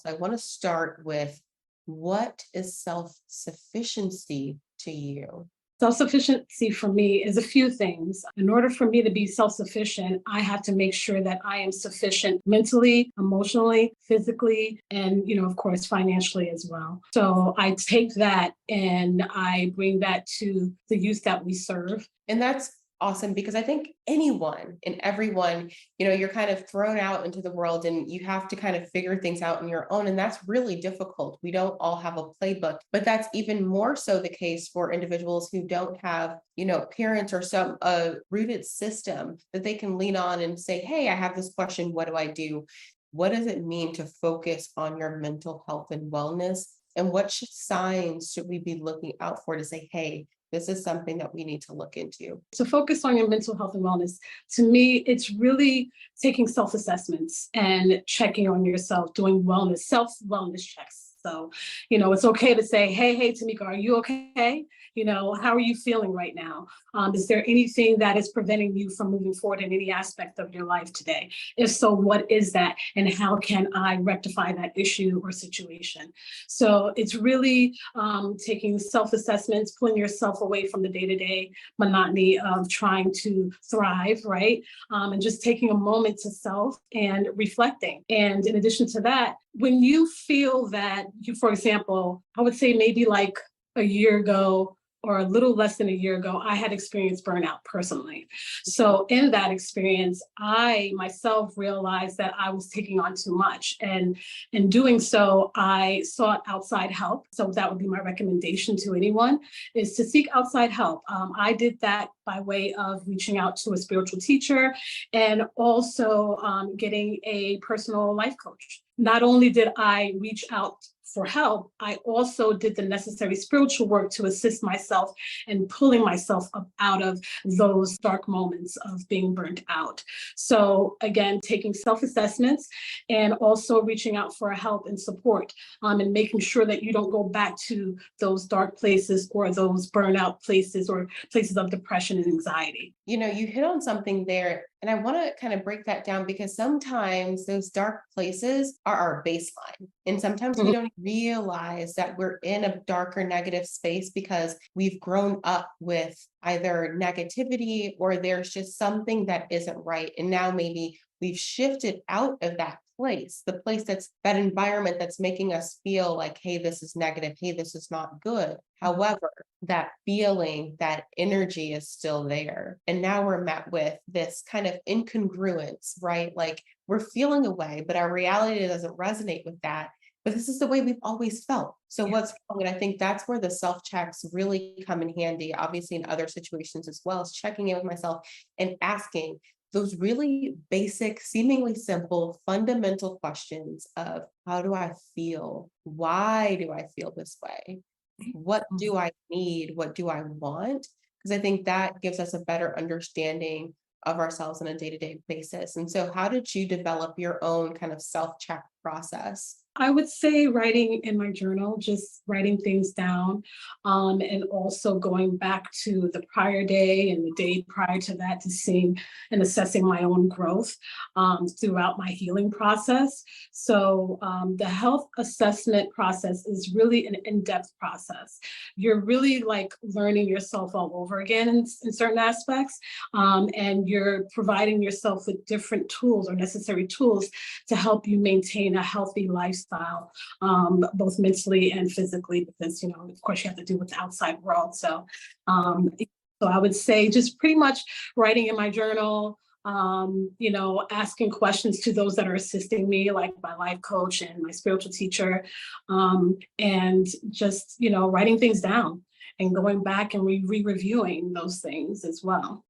So I want to start with, what is self-sufficiency to you? Self-sufficiency for me is a few things. In order for me to be self-sufficient, I have to make sure that I am sufficient mentally, emotionally, physically, and, of course, financially as well. So I take that and I bring that to the youth that we serve. And that's awesome because I think anyone and everyone, you're kind of thrown out into the world and you have to kind of figure things out on your own. And that's really difficult. We don't all have a playbook, but that's even more so the case for individuals who don't have, parents or some rooted system that they can lean on and say, hey, I have this question. What do I do? What does it mean to focus on your mental health and wellness? And what signs should we be looking out for to say, hey, this is something that we need to look into? To focus on your mental health and wellness, to me, it's really taking self-assessments and checking on yourself, doing self-wellness checks. So, it's okay to say, hey, Tameka, are you okay? How are you feeling right now? Is there anything that is preventing you from moving forward in any aspect of your life today? If so, what is that? And how can I rectify that issue or situation? So it's really taking self-assessments, pulling yourself away from the day-to-day monotony of trying to thrive, right? And just taking a moment to self and reflecting. And in addition to that, when you feel that for example, I would say maybe like a year ago or a little less than a year ago, I had experienced burnout personally. So in that experience, I myself realized that I was taking on too much. And in doing so, I sought outside help. So that would be my recommendation to anyone, is to seek outside help. I did that by way of reaching out to a spiritual teacher and also getting a personal life coach. Not only did I reach out for help, I also did the necessary spiritual work to assist myself in pulling myself up out of those dark moments of being burnt out. So again, taking self-assessments and also reaching out for help and support, and making sure that you don't go back to those dark places or those burnout places or places of depression and anxiety. You hit on something there, and I want to kind of break that down because sometimes those dark places are our baseline. And sometimes we Mhm. don't realize that we're in a darker negative space because we've grown up with either negativity or there's just something that isn't right. And now maybe we've shifted out of that place, the place that's that environment that's making us feel like, hey, this is negative, hey, this is not good. However, that feeling, that energy is still there. And now we're met with this kind of incongruence, right? Like we're feeling a way, but our reality doesn't resonate with that. But this is the way we've always felt. So Yeah. what's wrong? And I think that's where the self-checks really come in handy, obviously in other situations as well, as checking in with myself and asking those really basic, seemingly simple, fundamental questions of, how do I feel? Why do I feel this way? What do I need? What do I want? Because I think that gives us a better understanding of ourselves on a day-to-day basis. And so how did you develop your own kind of self-check process? I would say writing in my journal, just writing things down, and also going back to the prior day and the day prior to that to seeing and assessing my own growth throughout my healing process. So the health assessment process is really an in-depth process. You're really like learning yourself all over again in certain aspects, and you're providing yourself with different tools or necessary tools to help you maintain a healthy lifestyle, both mentally and physically, because, of course, you have to deal with the outside world. So I would say just pretty much writing in my journal, asking questions to those that are assisting me, like my life coach and my spiritual teacher, and just, writing things down and going back and re-reviewing those things as well.